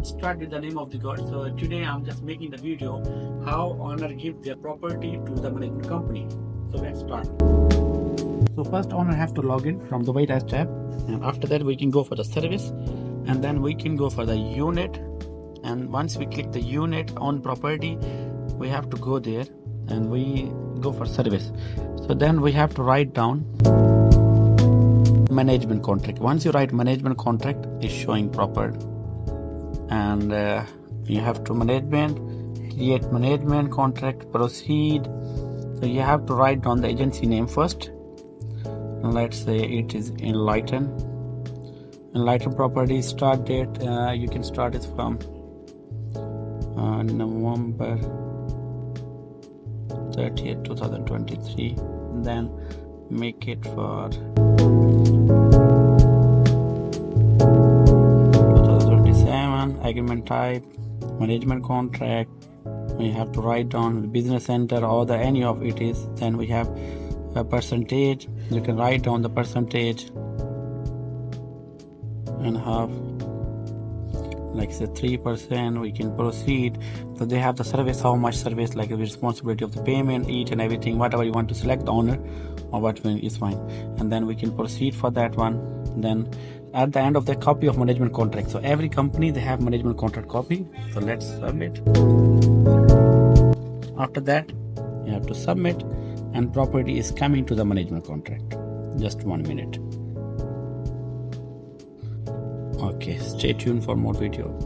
start with the name of the God. So today I'm just making the video how owner give their property to the management company. So let's start. So first owner have to log in from the White House tab, and after that we can go for the service, and then we can go for the unit. And once we click the unit on property, we have to go there and we go for service. So then we have to write down management contract. Once you write management contract, is showing proper, and you have to create management contract, proceed. So you have to write down the agency name first. Let's say it is Enlighten Properties. Start date, you can start it from November 30th 2023, then make it for 2027. Agreement type, management contract. We have to write down business center or the any of it is. Then we have a percentage. You can write down the percentage and half, like say 3%. We can proceed. So they have the service, how much service, like the responsibility of the payment, each and everything, whatever you want to select, the owner or what is fine. And then we can proceed for that one. Then at the end of the copy of management contract. So every company they have management contract copy. So let's submit. After that you have to submit, and property is coming to the management contract. Just 1 minute. Okay, stay tuned for more video.